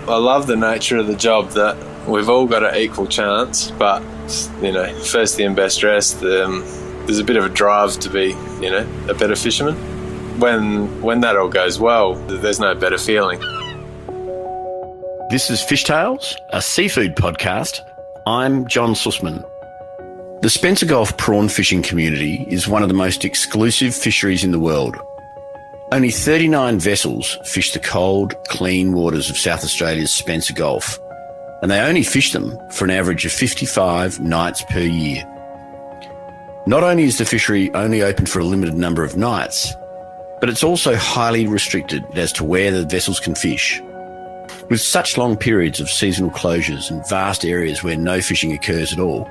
I love the nature of the job that we've all got an equal chance, but, first in, best dressed, there's a bit of a drive to be, a better fisherman. When that all goes well, there's no better feeling. This is Fishtales, a seafood podcast. I'm John Susman. The Spencer Gulf prawn fishing community is one of the most exclusive fisheries in the world. Only 39 vessels fish the cold, clean waters of South Australia's Spencer Gulf, and they only fish them for an average of 55 nights per year. Not only is the fishery only open for a limited number of nights, but it's also highly restricted as to where the vessels can fish. With such long periods of seasonal closures and vast areas where no fishing occurs at all,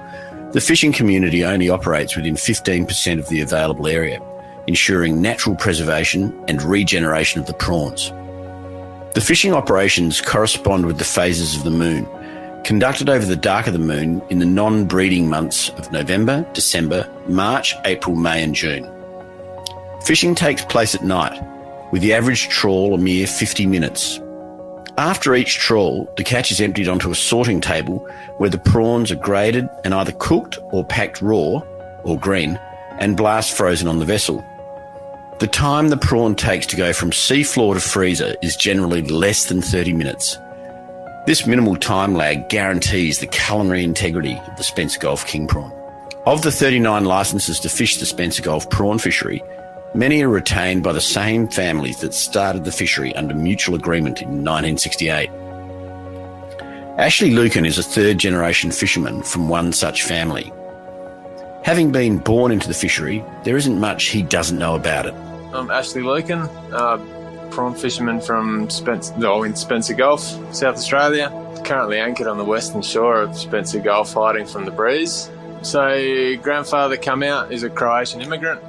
the fishing community only operates within 15% of the available area, ensuring natural preservation and regeneration of the prawns. The fishing operations correspond with the phases of the moon, conducted over the dark of the moon in the non-breeding months of November, December, March, April, May and June. Fishing takes place at night, with the average trawl a mere 50 minutes. After each trawl, the catch is emptied onto a sorting table where the prawns are graded and either cooked or packed raw, or green, and blast frozen on the vessel. The time the prawn takes to go from seafloor to freezer is generally less than 30 minutes. This minimal time lag guarantees the culinary integrity of the Spencer Gulf King Prawn. Of the 39 licences to fish the Spencer Gulf prawn fishery, many are retained by the same families that started the fishery under mutual agreement in 1968. Ashley Lukin is a third-generation fisherman from one such family. Having been born into the fishery, there isn't much he doesn't know about it. I'm Ashley Lukin, prawn fisherman from in Spencer Gulf, South Australia. Currently anchored on the western shore of Spencer Gulf, hiding from the breeze. So, grandfather come out is a Croatian immigrant.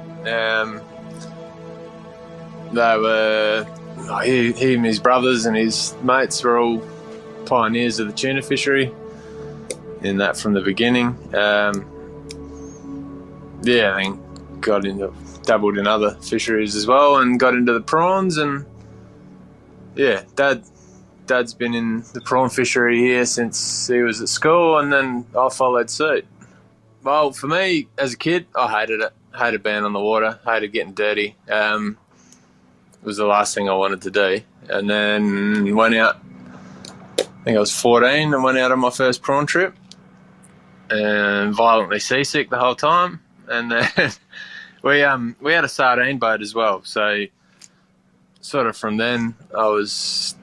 He and his brothers and his mates were all pioneers of the tuna fishery, in that from the beginning. I think dabbled in other fisheries as well and got into the prawns, and Dad's been in the prawn fishery here since he was at school, and then I followed suit. Well, for me, as a kid, I hated it. Hated being on the water, hated getting dirty. It was the last thing I wanted to do. And then went out, I think I was 14, and went out on my first prawn trip, and violently seasick the whole time. And then we had a sardine boat as well, so sort of from then I was,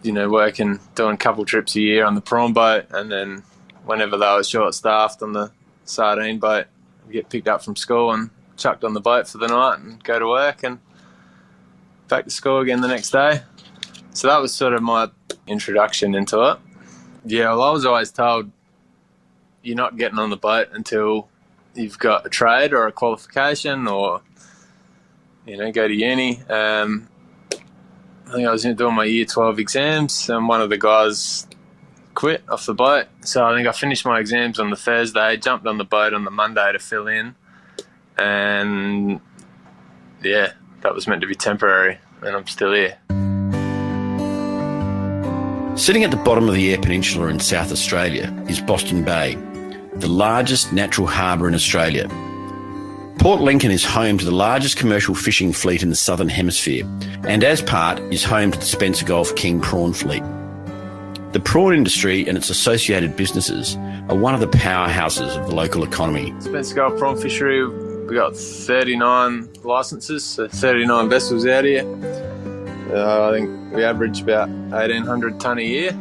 working, doing a couple trips a year on the prawn boat, and then whenever they were short-staffed on the sardine boat, I'd get picked up from school and chucked on the boat for the night and go to work and back to school again the next day. So that was sort of my introduction into it. Yeah, well, I was always told you're not getting on the boat until you've got a trade or a qualification, or go to uni. I think I was doing my year 12 exams, and one of the guys quit off the boat. So I think I finished my exams on the Thursday, jumped on the boat on the Monday to fill in, and that was meant to be temporary, and I'm still here. Sitting at the bottom of the Eyre Peninsula in South Australia is Boston Bay, the largest natural harbour in Australia. Port Lincoln is home to the largest commercial fishing fleet in the Southern Hemisphere, and as part is home to the Spencer Gulf King Prawn fleet. The prawn industry and its associated businesses are one of the powerhouses of the local economy. Spencer Gulf Prawn Fishery, we've got 39 licences, so 39 vessels out here. I think we average about 1,800 tonne a year.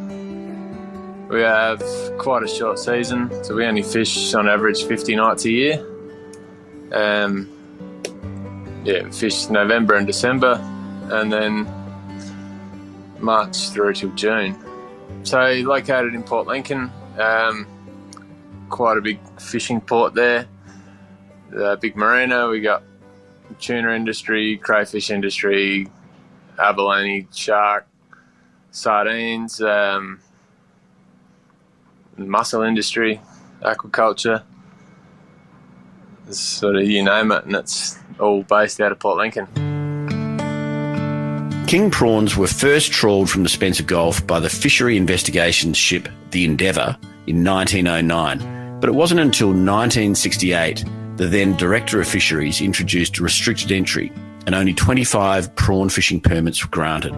We have quite a short season, so we only fish on average 50 nights a year. We fish November and December, and then March through till June. So located in Port Lincoln, quite a big fishing port there. Big marina, we got tuna industry, crayfish industry, abalone, shark, sardines, mussel industry, aquaculture. It's sort of, you name it, and it's all based out of Port Lincoln. King prawns were first trawled from the Spencer Gulf by the fishery investigations ship the Endeavour in 1909, but it wasn't until 1968 the then Director of Fisheries introduced restricted entry and only 25 prawn fishing permits were granted.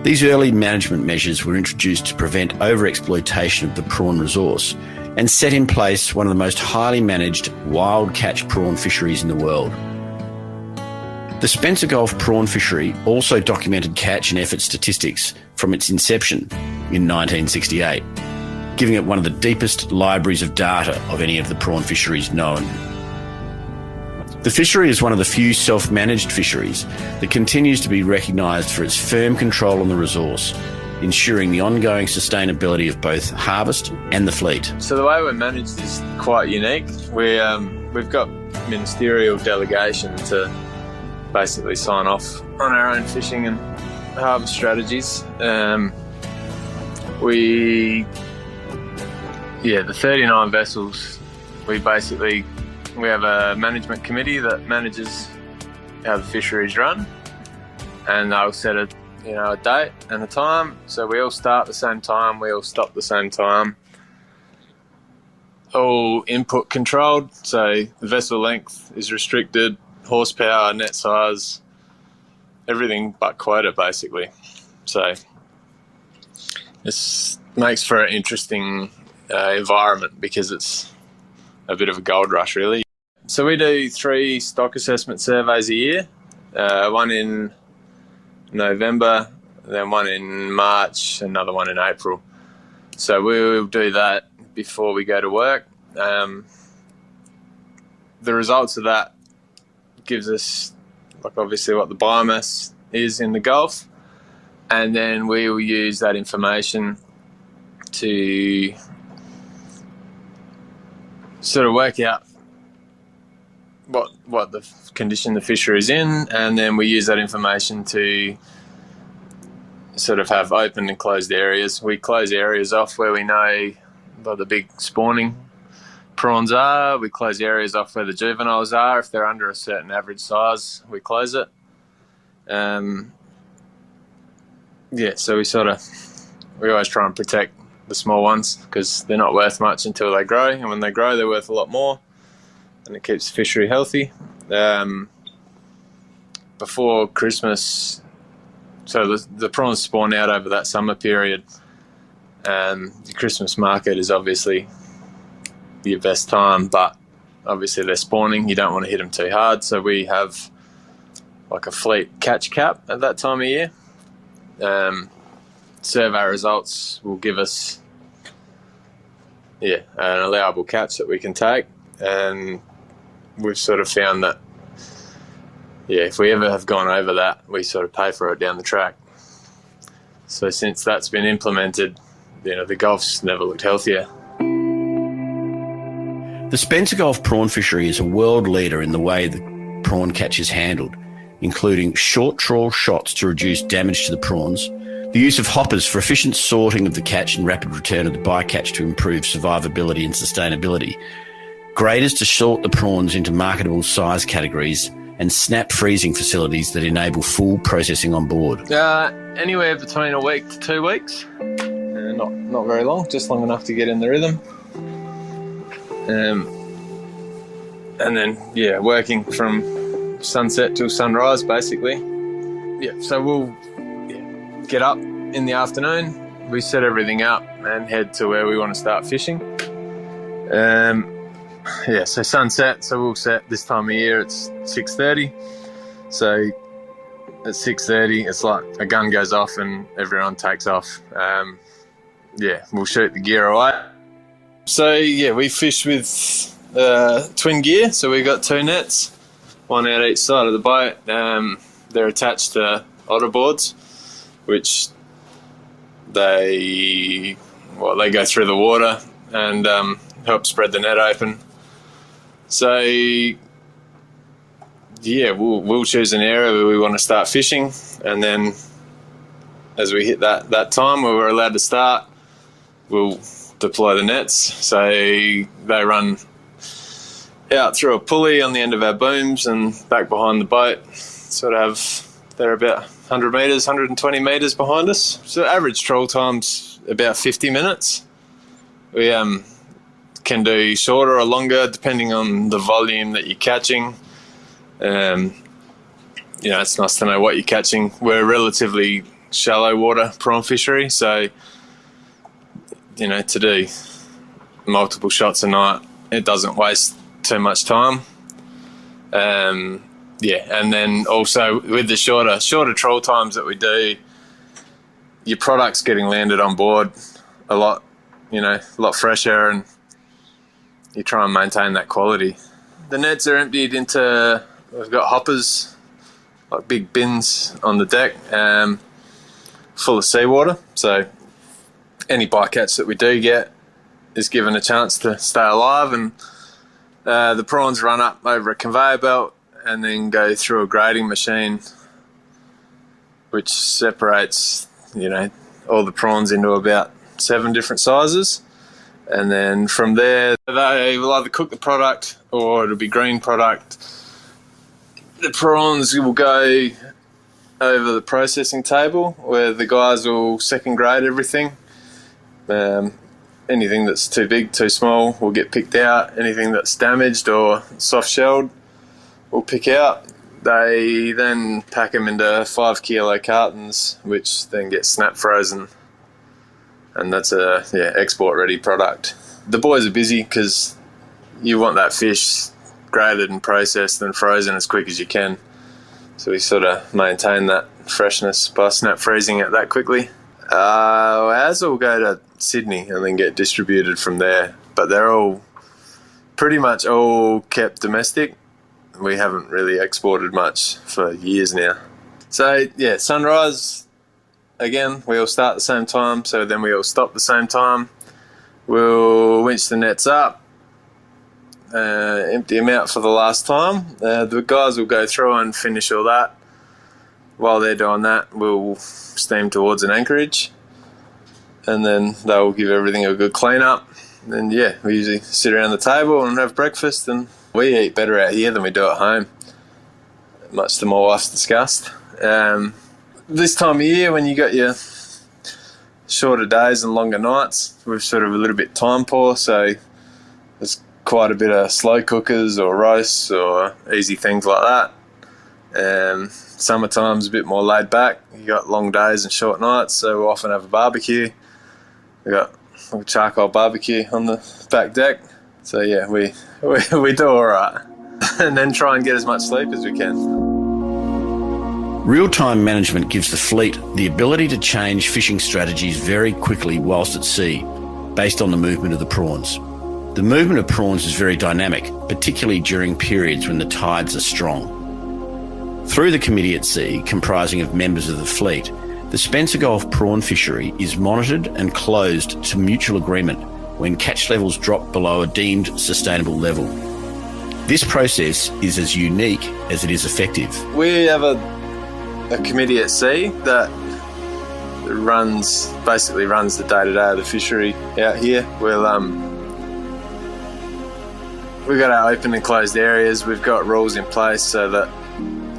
These early management measures were introduced to prevent overexploitation of the prawn resource and set in place one of the most highly managed wild catch prawn fisheries in the world. The Spencer Gulf prawn fishery also documented catch and effort statistics from its inception in 1968, giving it one of the deepest libraries of data of any of the prawn fisheries known. The fishery is one of the few self-managed fisheries that continues to be recognised for its firm control on the resource, ensuring the ongoing sustainability of both harvest and the fleet. So the way we're managed is quite unique. We've got ministerial delegation to basically sign off on our own fishing and harvest strategies. The 39 vessels, we have a management committee that manages how the fisheries run, and they'll set a date and a time. So we all start at the same time, we all stop at the same time. All input controlled, so the vessel length is restricted, horsepower, net size, everything but quota basically. So this makes for an interesting environment because it's a bit of a gold rush really. So we do 3 stock assessment surveys a year, one in November, then one in March, another one in April. So we'll do that before we go to work. The results of that gives us obviously what the biomass is in the Gulf, and then we will use that information to sort of work out what the condition the fishery is in, and then we use that information to sort of have open and closed areas. We close areas off where we know what the big spawning prawns are. We close areas off where the juveniles are. If they're under a certain average size, we close it. So we always try and protect the small ones because they're not worth much until they grow, and when they grow they're worth a lot more, and it keeps the fishery healthy. Before Christmas, so the prawns spawn out over that summer period. The Christmas market is obviously your best time, but obviously they're spawning, you don't want to hit them too hard, so we have like a fleet catch cap at that time of year. Survey results will give us an allowable catch that we can take, and we've sort of found that if we ever have gone over that, we sort of pay for it down the track. So since that's been implemented, the Gulf's never looked healthier. The Spencer Gulf prawn fishery is a world leader in the way the prawn catch is handled, including short trawl shots to reduce damage to the prawns, the use of hoppers for efficient sorting of the catch and rapid return of the bycatch to improve survivability and sustainability, graders to sort the prawns into marketable size categories, and snap freezing facilities that enable full processing on board. Anywhere between a week to 2 weeks. Not very long, just long enough to get in the rhythm. And then working from sunset till sunrise basically. So we'll get up in the afternoon, we set everything up and head to where we want to start fishing. So sunset, so we'll set this time of year, it's 6:30. So at 6:30 it's like a gun goes off and everyone takes off. We'll shoot the gear away. So we fish with twin gear, so we've got 2 nets, one out each side of the boat. They're attached to otter boards, which they go through the water and help spread the net open. So we'll choose an area where we want to start fishing, and then as we hit that time where we're allowed to start, we'll deploy the nets. So they run out through a pulley on the end of our booms and back behind the boat. They're about 100 metres, 120 metres behind us. So average trawl time's about 50 minutes. We can do shorter or longer depending on the volume that you're catching. It's nice to know what you're catching. We're a relatively shallow water prawn fishery, so to do multiple shots a night, it doesn't waste too much time. And then also with the shorter trawl times that we do, your product's getting landed on board a lot fresher, and you try and maintain that quality. The nets are emptied into, we've got hoppers, like big bins on the deck, full of seawater. So any bycatch that we do get is given a chance to stay alive, and the prawns run up over a conveyor belt and then go through a grading machine which separates all the prawns into about 7 different sizes, and then from there they will either cook the product or it'll be green product. The prawns will go over the processing table where the guys will second grade everything. Anything that's too big, too small will get picked out. Anything that's damaged or soft shelled we'll pick out. They then pack them into 5 kilo cartons, which then get snap frozen, and that's a export ready product. The boys are busy because you want that fish graded and processed and frozen as quick as you can. So we sort of maintain that freshness by snap freezing it that quickly. Ours will go to Sydney and then get distributed from there, but they're all pretty much all kept domestic. We haven't really exported much for years now. So sunrise, again, we all start at the same time, so then we all stop at the same time. We'll winch the nets up, empty them out for the last time. The guys will go through and finish all that. While they're doing that, we'll steam towards an anchorage, and then they'll give everything a good clean up. And we usually sit around the table and have breakfast, and we eat better out here than we do at home, much to my wife's disgust. This time of year, when you got your shorter days and longer nights, we're sort of a little bit time poor, so there's quite a bit of slow cookers or roasts or easy things like that. Summertime's a bit more laid back. You got long days and short nights, so we often have a barbecue. We got a charcoal barbecue on the back deck, so we do all right, and then try and get as much sleep as we can. Real-time management gives the fleet the ability to change fishing strategies very quickly whilst at sea, based on the movement of the prawns. The movement of prawns is very dynamic, particularly during periods when the tides are strong. Through the committee at sea, comprising of members of the fleet, the Spencer Gulf prawn fishery is monitored and closed to mutual agreement when catch levels drop below a deemed sustainable level. This process is as unique as it is effective. We have a committee at sea that basically runs the day-to-day of the fishery out here. We've got our open and closed areas. We've got rules in place so that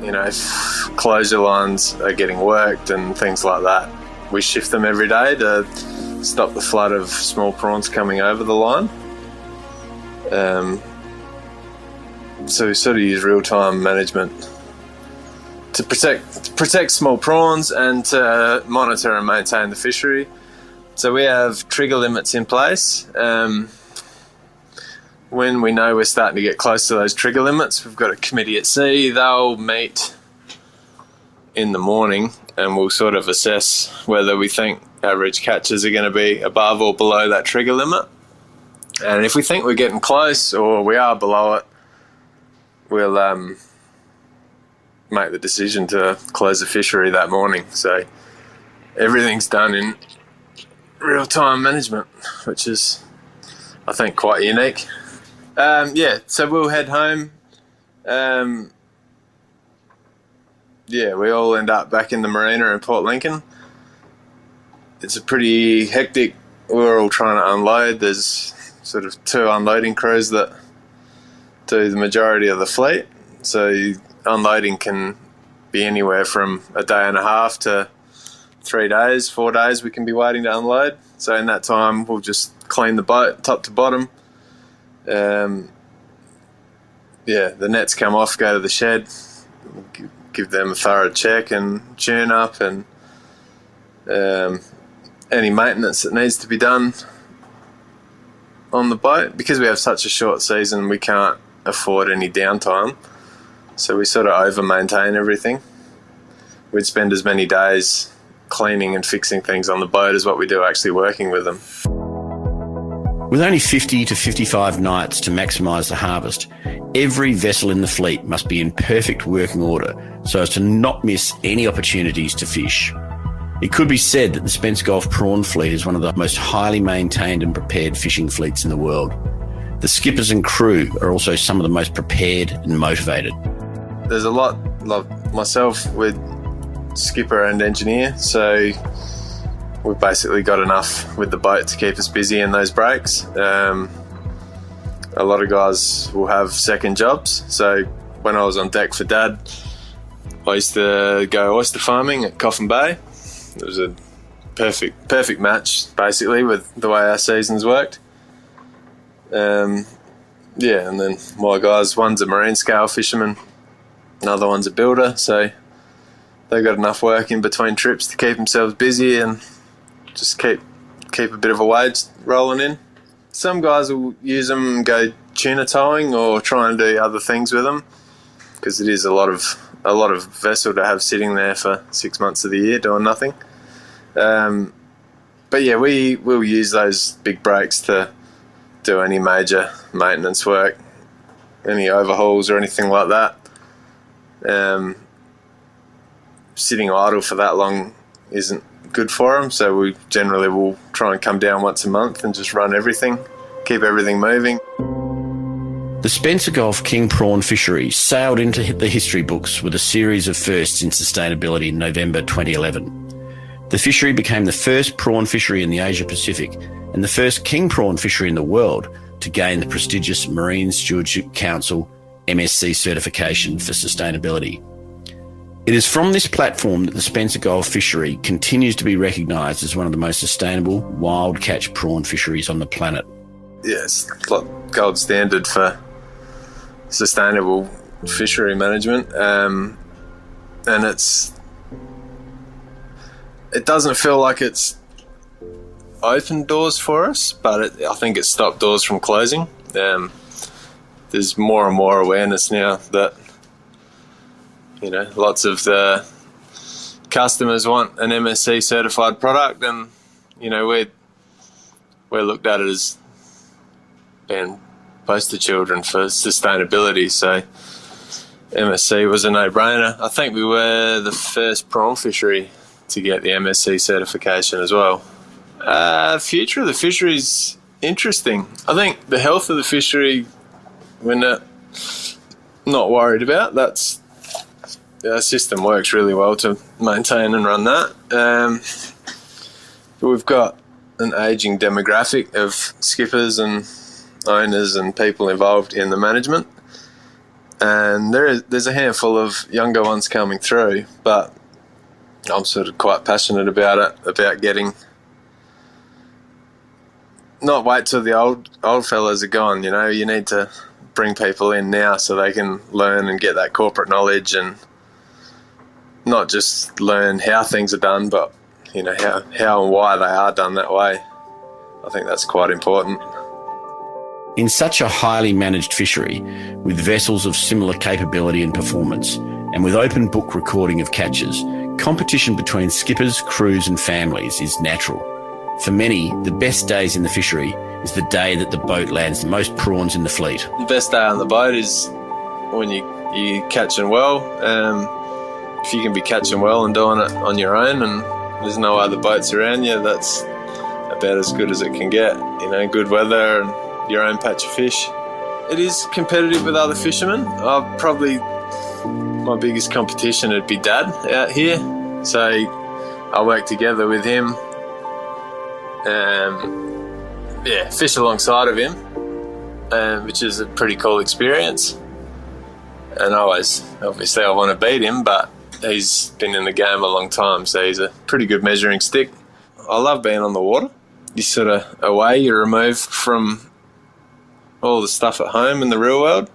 if closure lines are getting worked and things like that, we shift them every day to stop the flood of small prawns coming over the line. So we sort of use real-time management to protect small prawns and to monitor and maintain the fishery. So we have trigger limits in place. When we know we're starting to get close to those trigger limits, we've got a committee at sea. They'll meet in the morning and we'll sort of assess whether we think average catches are going to be above or below that trigger limit. And if we think we're getting close or we are below it, we'll make the decision to close the fishery that morning. So everything's done in real-time management, which is, I think, quite unique. So we'll head home. We all end up back in the marina in Port Lincoln. It's a pretty hectic, we're all trying to unload. There's sort of 2 unloading crews that do the majority of the fleet. So unloading can be anywhere from a day and a half to 3 days, 4 days we can be waiting to unload. So in that time, we'll just clean the boat top to bottom. The nets come off, go to the shed, give them a thorough check and tune up, and any maintenance that needs to be done on the boat. Because we have such a short season, we can't afford any downtime, so we sort of over-maintain everything. We'd spend as many days cleaning and fixing things on the boat as what we do actually working with them. With only 50 to 55 nights to maximise the harvest, every vessel in the fleet must be in perfect working order so as to not miss any opportunities to fish. It could be said that the Spencer Gulf Prawn fleet is one of the most highly maintained and prepared fishing fleets in the world. The skippers and crew are also some of the most prepared and motivated. There's a lot, like myself, with skipper and engineer, so we've basically got enough with the boat to keep us busy in those breaks. A lot of guys will have second jobs, so when I was on deck for Dad, I used to go oyster farming at Coffin Bay. It was a perfect match, basically, with the way our seasons worked. And then my guys, one's a marine scale fisherman, another one's a builder, so they got enough work in between trips to keep themselves busy and just keep a bit of a wage rolling in. Some guys will use them and go tuna towing or try and do other things with them, because it is a lot of vessel to have sitting there for 6 months of the year doing nothing. But yeah, we will use those big breaks to do any major maintenance work, any overhauls or anything like that. Sitting idle for that long isn't good for them, so we generally will try and come down once a month and just run everything, keep everything moving. The Spencer Gulf King Prawn fishery sailed into the history books with a series of firsts in sustainability in November 2011. The fishery became the first prawn fishery in the Asia Pacific and the first king prawn fishery in the world to gain the prestigious Marine Stewardship Council MSC certification for sustainability. It is from this platform that the Spencer Gulf fishery continues to be recognised as one of the most sustainable wild catch prawn fisheries on the planet. Yes, like gold standard for sustainable fishery management, and it doesn't feel like it's opened doors for us, but I think it's stopped doors from closing. There's more and more awareness now that lots of the customers want an MSC certified product, and we're looked at as being poster children for sustainability, so MSC was a no-brainer. I think we were the first prawn fishery to get the MSC certification as well. Future of the fishery is interesting. I think the health of the fishery we're not worried about. Our system works really well to maintain and run that. But we've got an ageing demographic of skippers and owners and people involved in the management, and there's a handful of younger ones coming through, but I'm sort of quite passionate about it, about getting, not wait till the old fellas are gone. You need to bring people in now so they can learn and get that corporate knowledge, and not just learn how things are done, but how and why they are done that way. I think that's quite important. In such a highly managed fishery, with vessels of similar capability and performance, and with open book recording of catches, competition between skippers, crews and families is natural. For many, the best days in the fishery is the day that the boat lands the most prawns in the fleet. The best day on the boat is when you're catching well. If you can be catching well and doing it on your own and there's no other boats around you, that's about as good as it can get. Good weather and your own patch of fish. It is competitive with other fishermen. My biggest competition would be Dad out here. So I work together with him, fish alongside of him, which is a pretty cool experience. And obviously I want to beat him, but he's been in the game a long time, so he's a pretty good measuring stick. I love being on the water. You're sort of away, you're removed from all the stuff at home in the real world.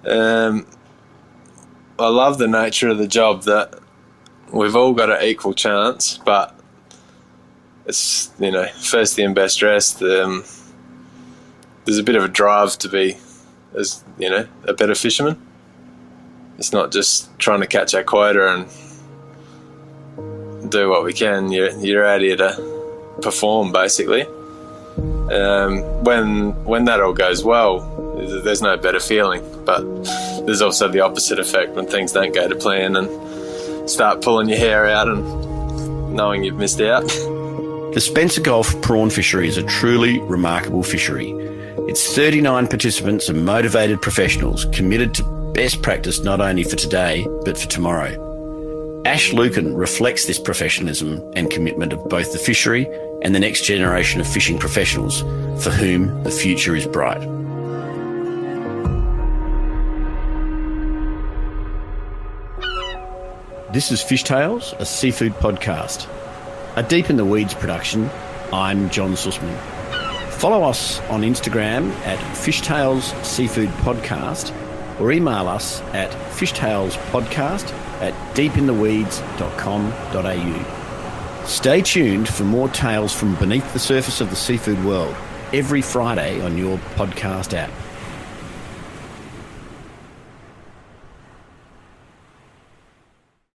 I love the nature of the job, that we've all got an equal chance, but it's, first in, best dressed. There's a bit of a drive to be, a better fisherman. It's not just trying to catch our quota and do what we can. You're out here to perform, basically. When that all goes well, there's no better feeling. But there's also the opposite effect when things don't go to plan and start pulling your hair out and knowing you've missed out. The Spencer Gulf prawn fishery is a truly remarkable fishery. Its 39 participants are motivated professionals committed to best practice not only for today, but for tomorrow. Ash Lukin reflects this professionalism and commitment of both the fishery and the next generation of fishing professionals for whom the future is bright. This is Fishtales, a seafood podcast. A Deep in the Weeds production. I'm John Susman. Follow us on Instagram at Fishtales Seafood Podcast, or email us at fishtalespodcast@deepintheweeds.com.au. Stay tuned for more tales from beneath the surface of the seafood world every Friday on your podcast app.